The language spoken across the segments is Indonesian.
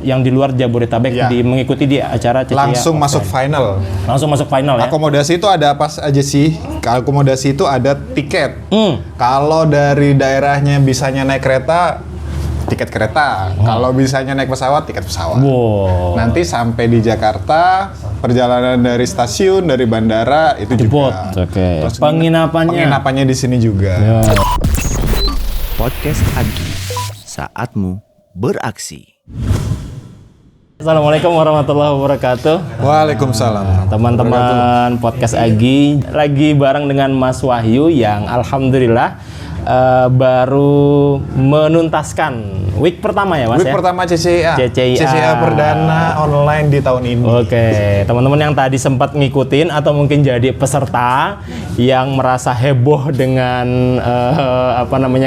yang di luar Jabodetabek mengikuti di acara CCIA langsung masuk final. Langsung masuk final ya. Akomodasi itu ada apa aja sih? Akomodasi itu ada tiket. Kalau dari daerahnya bisanya naik kereta, tiket kereta. Kalau bisanya naik pesawat, tiket pesawat. Wow. Nanti sampai di Jakarta, perjalanan dari stasiun, dari bandara itu juga. Oke. Terus Penginapannya di sini juga. Ya. Podcast Agi, saatmu beraksi. Assalamualaikum warahmatullahi wabarakatuh. Waalaikumsalam. Teman-teman podcast Agi lagi bareng dengan Mas Wahyu yang alhamdulillah baru menuntaskan week pertama ya Mas. Week pertama CCIA. CCIA perdana online di tahun ini. Oke, teman-teman yang tadi sempat ngikutin atau mungkin jadi peserta yang merasa heboh dengan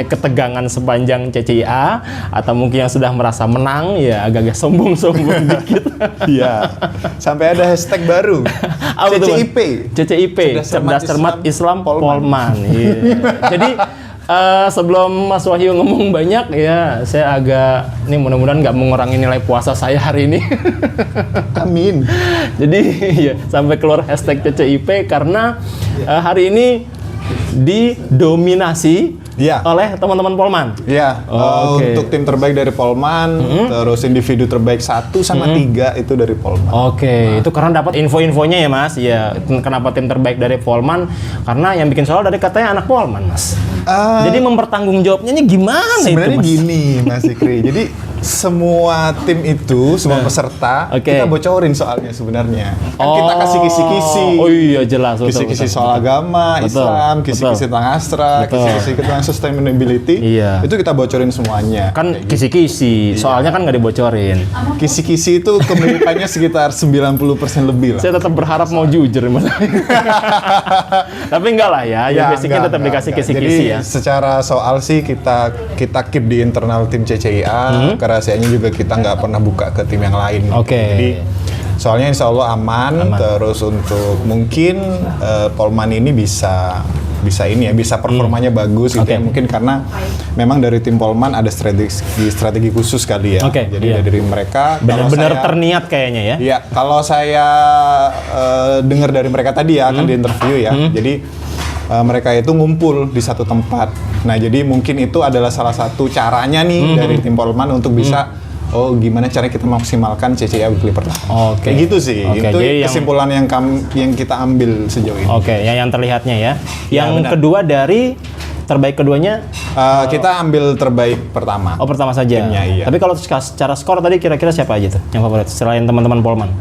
ketegangan sepanjang CCIA atau mungkin yang sudah merasa menang ya agak-agak sombong-sombong dikit. Iya. Sampai ada hashtag baru. CCIP. CCIP, Cerdas Cermat Islam Polman. Iya. Jadi sebelum Mas Wahyu ngomong banyak ya, saya agak nih mudah-mudahan nggak mengurangi nilai puasa saya hari ini. Amin. Jadi ya sampai keluar hashtag CCIP karena hari ini didominasi oleh teman-teman Polman. Iya. Untuk tim terbaik dari Polman, terus individu terbaik 1 sama 3 itu dari Polman. Oke, itu karena dapat info-infonya ya Mas. Ya, kenapa tim terbaik dari Polman? Karena yang bikin soal dari katanya anak Polman, Mas. Jadi mempertanggungjawabnya gimana sebenarnya itu, Mas? Gini, Mas Ikri. Jadi semua tim itu, semua peserta, kita bocorin soalnya sebenarnya. Kan kita kasih kisi-kisi. Oh iya, jelas. Kisi-kisi soal agama, Islam, kisi-kisi tentang Astra, kisi-kisi tentang sustainability. Iya. Itu kita bocorin semuanya. Kan kisi-kisi, soalnya kan nggak dibocorin. Kisi-kisi itu kemiripannya sekitar 90% lebih lah. Saya tetap berharap mau jujur, Mas. Tapi enggak lah ya, basicnya tetap dikasih kisi-kisi ya. Secara soal sih kita keep di internal tim CCIA, kerahasiaannya juga kita nggak pernah buka ke tim yang lain. Jadi soalnya insya Allah aman. Terus untuk mungkin Polman ini bisa performanya bagus gitu ya. Mungkin karena memang dari tim Polman ada strategi khusus kali ya. Jadi dari mereka benar-benar terniat kayaknya ya. Iya, kalau saya dengar dari mereka tadi ya akan diinterview ya. Jadi mereka itu ngumpul di satu tempat. Nah, jadi mungkin itu adalah salah satu caranya nih dari tim Polman untuk bisa gimana caranya kita maksimalkan CCIA weekly pertama. Kayak gitu sih. Itu kesimpulan yang kita ambil sejauh ini. Yang terlihatnya ya. Yang kedua dari terbaik keduanya kita ambil terbaik pertama. Pertama saja. Timnya, iya. Tapi kalau secara skor tadi kira-kira siapa aja tuh yang favorit selain teman-teman Polman?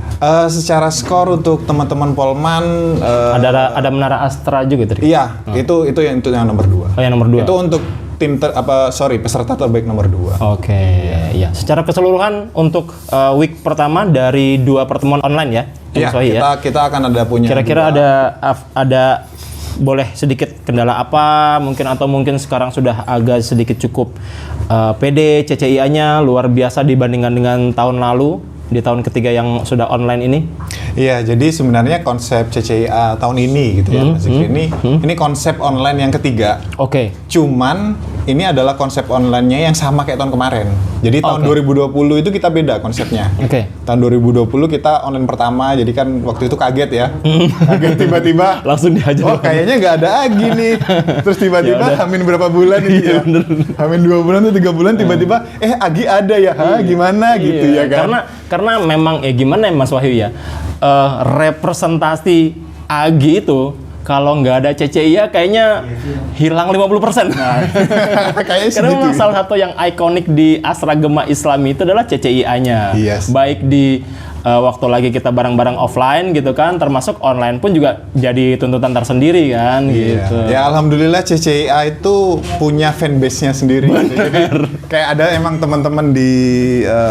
Secara skor untuk teman-teman Polman ada Menara Astra juga tadi. Iya, itu yang nomor 2. Yang nomor 2. Itu untuk tim peserta terbaik nomor 2. Iya. Secara keseluruhan untuk week pertama dari 2 pertemuan online ya. Iya, kita akan ada punya. Kira-kira ada boleh sedikit kendala apa atau mungkin sekarang sudah agak sedikit cukup pede CCIA-nya luar biasa dibandingkan dengan tahun lalu di tahun ketiga yang sudah online ini? Iya, jadi sebenarnya konsep CCIA tahun ini gitu ya, Mas Zikri. Ini konsep online yang ketiga. Cuman ini adalah konsep online-nya yang sama kayak tahun kemarin. Jadi tahun 2020 itu kita beda konsepnya. Tahun 2020 kita online pertama, jadi kan waktu itu kaget ya. Kaget tiba-tiba langsung dihajar. Kayaknya nggak ada Agi nih. Terus tiba-tiba hamin berapa bulan ini ya? Hamin 2 bulan atau 3 bulan tiba-tiba Agi ada ya? Gimana gitu ya kan? Karena memang gimana ya Mas Wahyu ya, representasi Agi itu kalau nggak ada CCIA kayaknya hilang 50%. Karena memang salah satu yang ikonik di Astra Gema Islami itu adalah CCIA-nya. Baik di waktu lagi kita bareng-bareng offline gitu kan, termasuk online pun juga jadi tuntutan tersendiri kan gitu. Ya alhamdulillah CCIA itu punya fanbase-nya sendiri. Jadi kayak ada emang teman-teman di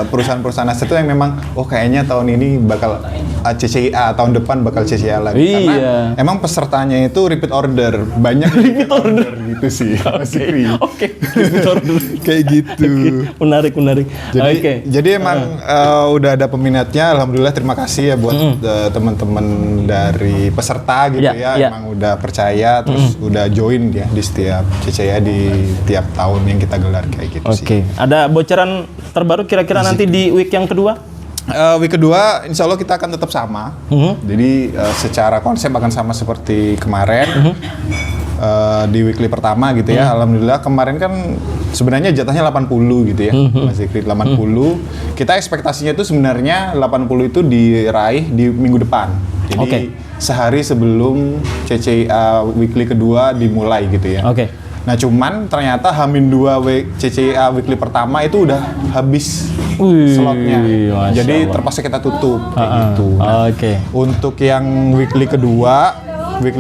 perusahaan-perusahaan aset itu yang memang kayaknya tahun ini bakal CCIA, tahun depan bakal CCIA lagi. Karena emang pesertanya itu repeat order, banyak repeat order gitu sih. Repeat order kayak gitu. Menarik. Jadi emang udah ada peminatnya. alhamdulillah terima kasih ya buat teman-teman dari peserta gitu emang udah percaya terus udah join ya di setiap CCIA di tiap tahun yang kita gelar kayak gitu sih. Oke. Ada bocoran terbaru kira-kira nanti di week yang kedua? Week kedua insya Allah kita akan tetap sama. Jadi secara konsep akan sama seperti kemarin. Di weekly pertama gitu ya. Alhamdulillah kemarin kan sebenarnya jatahnya 80 gitu ya. Mas Zikri 80. Kita ekspektasinya itu sebenarnya 80 itu diraih di minggu depan. Jadi sehari sebelum CCIA weekly kedua dimulai gitu ya. Nah cuman ternyata H-2 CCIA weekly pertama itu udah habis slotnya. Jadi terpaksa kita tutup kayak gitu. Nah, untuk yang weekly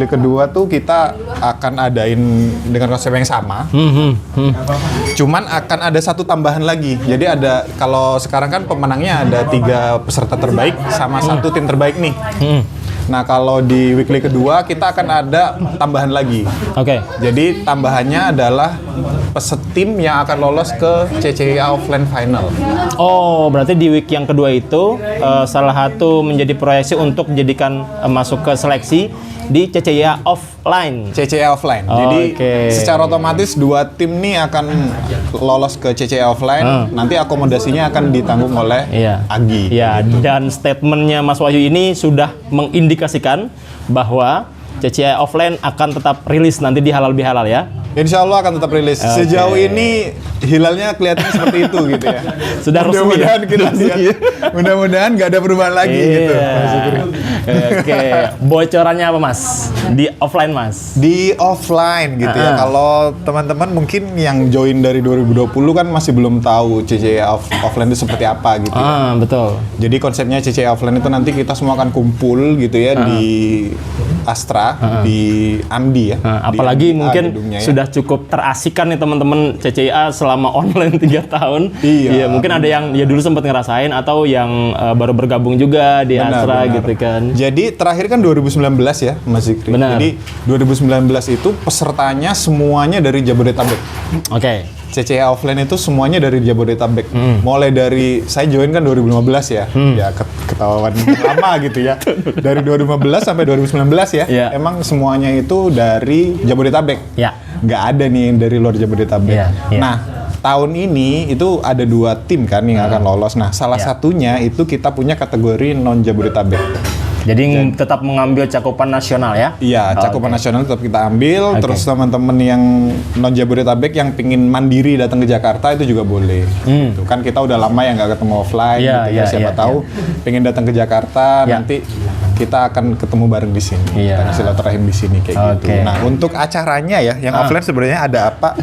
kedua tuh kita akan adain dengan konsep yang sama. Cuman akan ada satu tambahan lagi. Jadi ada, kalau sekarang kan pemenangnya ada 3 peserta terbaik sama 1 tim terbaik nih. Nah kalau di weekly kedua kita akan ada tambahan lagi. Jadi tambahannya adalah pesertim yang akan lolos ke CCIA offline final. Oh, berarti di week yang kedua itu salah satu menjadi proyeksi untuk dijadikan masuk ke seleksi di CCIA offline. CCIA offline. Jadi secara otomatis 2 tim nih akan lolos ke CCIA offline. Nanti akomodasinya akan ditanggung oleh Agi. Gitu. Dan statementnya Mas Wahyu ini sudah mengindikasikan bahwa CCIA offline akan tetap rilis nanti di Halal Bihalal ya. Insya Allah akan tetap rilis. Sejauh ini hilalnya kelihatannya seperti itu gitu ya. Sudah resmi. Mudah-mudahan kita lihat. Mudah-mudahan nggak ada perubahan lagi gitu. Bocorannya apa Mas? Di offline Mas? Di offline gitu ya. Kalau teman-teman mungkin yang join dari 2020 kan masih belum tahu CCIA offline itu seperti apa gitu ya. Betul. Jadi konsepnya CCIA offline itu nanti kita semua akan kumpul gitu ya di Astra, di Amdi ya. Apalagi mungkin sudah cukup terasikan nih teman-teman CCIA selama online 3 tahun. Iya, mungkin ada yang ya dulu sempat ngerasain atau yang baru bergabung juga di Astra gitu kan. Jadi terakhir kan 2019 ya Mas Zikri. Jadi 2019 itu pesertanya semuanya dari Jabodetabek. CCIA offline itu semuanya dari Jabodetabek. Mulai dari saya join kan 2015 ya. Ya ketahuan lama gitu ya. Dari 2015 sampai 2019 ya. Emang semuanya itu dari Jabodetabek. Nggak ada nih dari luar Jabodetabek. Nah, tahun ini itu ada 2 tim kan yang akan lolos. Nah, salah satunya itu kita punya kategori non Jabodetabek. Jadi tetap mengambil cakupan nasional ya? Iya, cakupan nasional tetap kita ambil. Terus teman-teman yang non Jabodetabek yang pingin mandiri datang ke Jakarta itu juga boleh. Gitu. Kan kita udah lama ya nggak ketemu offline. Siapa tahu pengen datang ke Jakarta nanti kita akan ketemu bareng di sini. Kita silaturahim di sini kayak gitu. Nah, untuk acaranya ya, yang offline sebenarnya ada apa?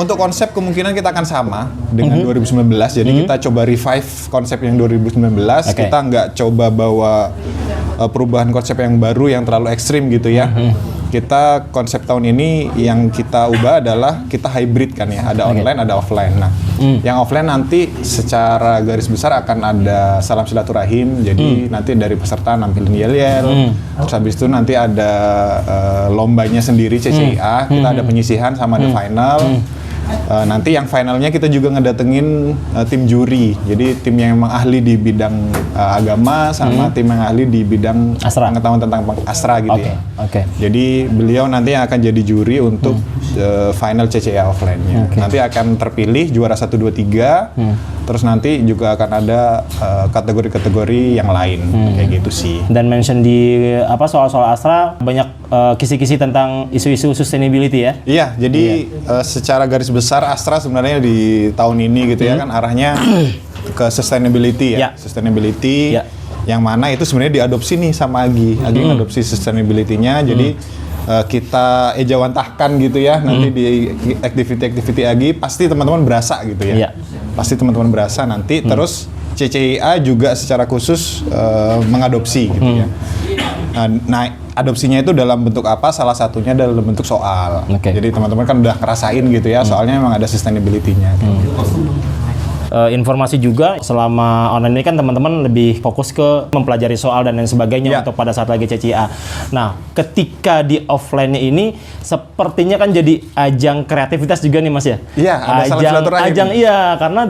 Untuk konsep kemungkinan kita akan sama dengan 2019. Jadi kita coba revive konsep yang 2019. Kita nggak coba bawa perubahan konsep yang baru yang terlalu ekstrim gitu ya. Kita konsep tahun ini yang kita ubah adalah kita hybrid kan ya. Ada online, ada offline. Nah, yang offline nanti secara garis besar akan ada salam silaturahim. Jadi nanti dari peserta nampilin yel-yel. Terus habis itu nanti ada lombanya sendiri CCIA. Kita ada penyisihan sama ada final. Nanti yang finalnya kita juga ngedatengin tim juri. Jadi tim yang memang ahli di bidang agama sama tim yang ahli di bidang pengetahuan tentang Astra gitu ya. Jadi beliau nanti yang akan jadi juri untuk final CCIA offline-nya. Nanti akan terpilih juara 1, 2, 3. Terus nanti juga akan ada kategori-kategori yang lain kayak gitu sih. Dan mention di soal-soal Astra banyak kisi-kisi tentang isu-isu sustainability ya? Iya, jadi secara garis besar Astra sebenarnya di tahun ini gitu ya kan arahnya ke sustainability ya. Sustainability yang mana itu sebenarnya diadopsi nih sama Agi. Agi ngadopsi sustainability-nya. Jadi kita ejawantahkan gitu ya nanti di activity Agi pasti teman-teman berasa gitu ya. Pasti teman-teman berasa nanti terus CCIA juga secara khusus mengadopsi gitu ya. Nah, adopsinya itu dalam bentuk apa? Salah satunya dalam bentuk soal. Jadi teman-teman kan udah ngerasain gitu ya, soalnya memang ada sustainability-nya. informasi juga selama online ini kan teman-teman lebih fokus ke mempelajari soal dan lain sebagainya untuk pada saat lagi CCIA. Nah, ketika di offline-nya ini sepertinya kan jadi ajang kreativitas juga nih Mas ya? Iya, ada salam silaturahim. Ajang karena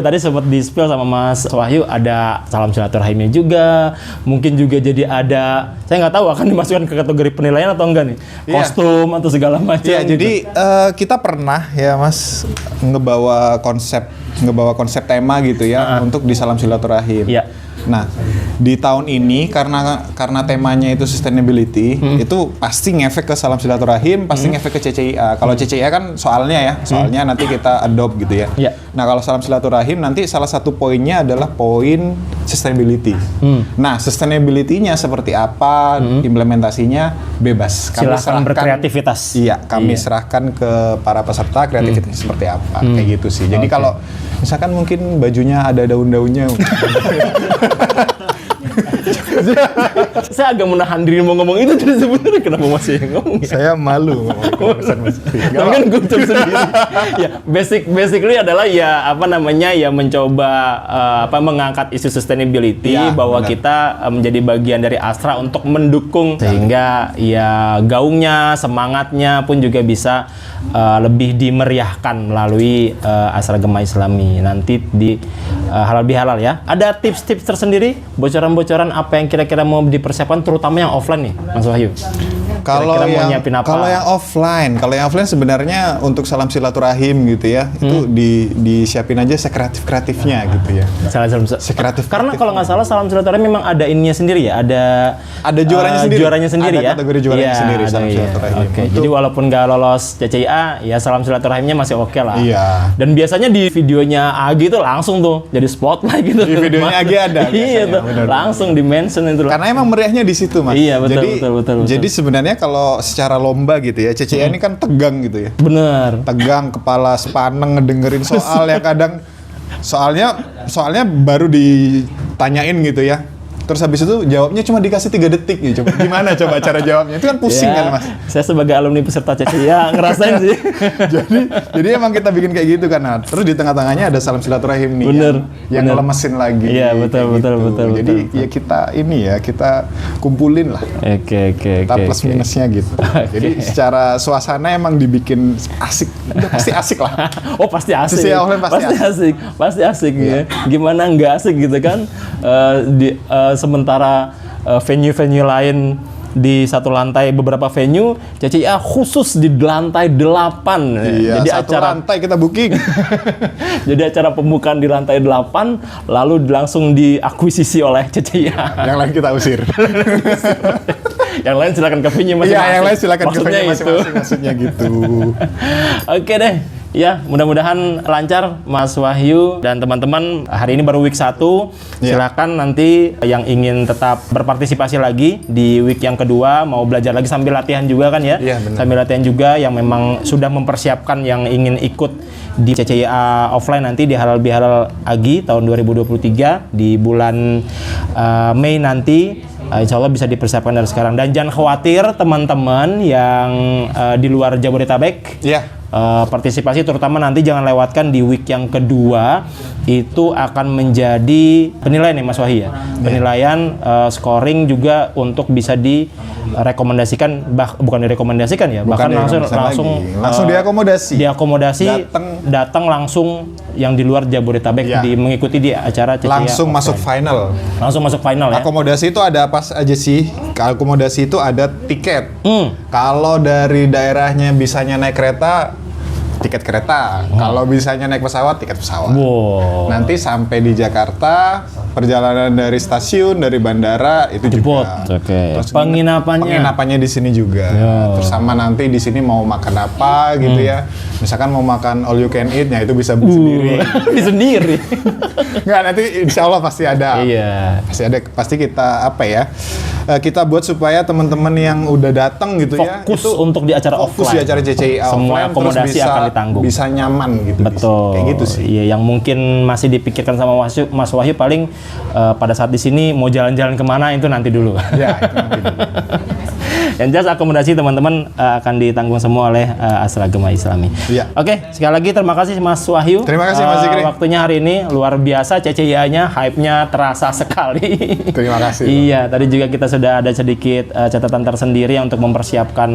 tadi sempat di-spill sama Mas Wahyu ada salam silaturahimnya juga. Mungkin juga jadi ada, saya nggak tahu akan dimasukkan ke kategori penilaian atau enggak nih. Kostum atau segala macam. Iya, jadi kita pernah ya Mas ngebawa konsep tema gitu ya untuk di salam silaturahim. Iya. Nah, di tahun ini karena temanya itu sustainability, itu pasti ngefek ke salam silaturahim, pasti ngefek ke CCIA. Kalau CCIA kan soalnya nanti kita adopt gitu ya. Yeah. Nah, kalau salam silaturahim nanti salah satu poinnya adalah poin sustainability. Nah, sustainability-nya seperti apa, implementasinya bebas. Silakan berkreativitas. Iya, kami serahkan ke para peserta kreativitasnya seperti apa, kayak gitu sih. Jadi kalau misalkan mungkin bajunya ada daun-daunnya. Saya agak menahan diri mau ngomong itu terus sebenarnya kenapa masih ngomong? Saya malu ngomong Mas. Tapi kan gue ucap sendiri. Ya, basically adalah mencoba mengangkat isu sustainability bahwa kita menjadi bagian dari Astra untuk mendukung sehingga gaungnya, semangatnya pun juga bisa lebih dimeriahkan melalui Astra Gema Islami nanti di Halal Bihalal ya. Ada tips-tips tersendiri, bocoran-bocoran apa yang kira-kira mau dipersiapkan terutama yang offline nih, Mas Wahyu? Kalau yang offline sebenarnya untuk salam silaturahim gitu ya, itu disiapin aja sekreatif-kreatifnya gitu ya. Sekreatif. Karena kalau nggak salah salam silaturahim memang ada ininya sendiri ya, ada juaranya sendiri ada ya. kategori juaranya sendiri salam silaturahim. Oke. Jadi walaupun nggak lolos CCIA, ya salam silaturahimnya masih oke lah. Iya. Dan biasanya di videonya Agi itu langsung tuh jadi spotlight gitu. Di videonya Agi ada. Iya tuh. Langsung di mention itu. Karena emang meriahnya di situ, Mas. Iya, betul. Jadi sebenarnya kalau secara lomba gitu ya, CCIA ini kan tegang gitu ya. Bener. Tegang, kepala sepaneng ngedengerin soal yang kadang soalnya baru ditanyain gitu ya. Terus habis itu jawabnya cuma dikasih 3 detik ya. Coba gimana cara jawabnya? Itu kan pusing kan, Mas. Saya sebagai alumni peserta CCIA ngerasain sih. jadi emang kita bikin kayak gitu kan. Nah, terus di tengah-tengahnya ada salam silaturahim nih. Yang ngelemesin lagi. Iya, betul. Jadi ya kita kumpulin lah. Oke. Kita plus minusnya gitu. Jadi secara suasana emang dibikin asik. Udah pasti asik lah. Oh, pasti asik. CCIA offline pasti asik ya. Gimana nggak asik gitu kan? Sementara venue-venue lain di satu lantai beberapa venue, CCIA khusus di lantai 8. Iya, jadi satu lantai kita booking. Jadi acara pembukaan di lantai 8, lalu langsung diakuisisi oleh CCIA. Yang lain kita usir. Yang lain silakan ke venue masing-masing. Iya, yang lain silakan ke venue masing-masing. Maksudnya gitu. Oke deh. Ya, mudah-mudahan lancar Mas Wahyu dan teman-teman. Hari ini baru week 1. Silakan nanti yang ingin tetap berpartisipasi lagi di week yang kedua, mau belajar lagi sambil latihan juga kan ya? Iya, benar. Sambil latihan juga yang memang sudah mempersiapkan yang ingin ikut di CCIA offline nanti di Halal Bihalal Agi tahun 2023 di bulan Mei nanti. Insya Allah bisa dipersiapkan dari sekarang. Dan jangan khawatir teman-teman yang di luar Jabodetabek. Iya. Partisipasi terutama nanti jangan lewatkan di week yang kedua, itu akan menjadi penilaian ya Mas Wahyu ya. Penilaian scoring juga untuk bisa direkomendasikan, bukan direkomendasikan ya, bahkan langsung diakomodasi datang langsung yang di luar Jabodetabek mengikuti di acara CCIA langsung masuk final ya. Akomodasi itu ada apa aja sih? Akomodasi itu ada tiket. Kalau dari daerahnya bisanya naik kereta, tiket kereta. Kalau bisanya naik pesawat, tiket pesawat. Nanti sampai di Jakarta, perjalanan dari stasiun, dari bandara itu juga. Terus penginapannya di sini juga. Terus sama nanti di sini mau makan apa gitu ya. Misalkan mau makan all you can eat, ya itu bisa beli sendiri. Nggak, nanti insya Allah pasti ada. Iya. Pasti kita kita buat supaya teman-teman yang udah datang gitu fokus untuk di acara offline. Fokus di acara CCIA semua akomodasi akan ditanggung. Bisa nyaman gitu. Betul. Kayak gitu sih. Iya, yang mungkin masih dipikirkan sama Mas Wahyu paling pada saat di sini mau jalan-jalan kemana itu nanti dulu. Ya, itu nanti dulu. Yang jelas akomodasi teman-teman akan ditanggung semua oleh Asra Gema Islami. Iya. Oke, sekali lagi terima kasih Mas Wahyu. Terima kasih Mas Zikri. Waktunya hari ini luar biasa, CCIA-nya hype-nya terasa sekali. Terima kasih. Iya, tadi juga kita sudah ada sedikit catatan tersendiri untuk mempersiapkan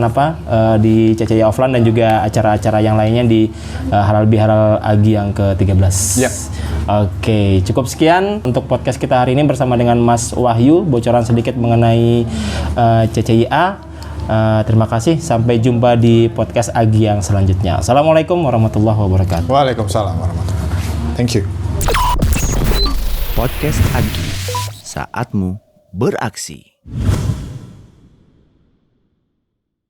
di CCIA offline dan juga acara-acara yang lainnya di Halal Bihalal Agi yang ke-13. Iya. Oke, cukup sekian untuk podcast kita hari ini bersama dengan Mas Wahyu, bocoran sedikit mengenai CCIA. Terima kasih, sampai jumpa di podcast Agi yang selanjutnya. Assalamualaikum warahmatullahi wabarakatuh. Waalaikumsalam warahmatullahi wabarakatuh. Thank you. Podcast Agi, saatmu beraksi.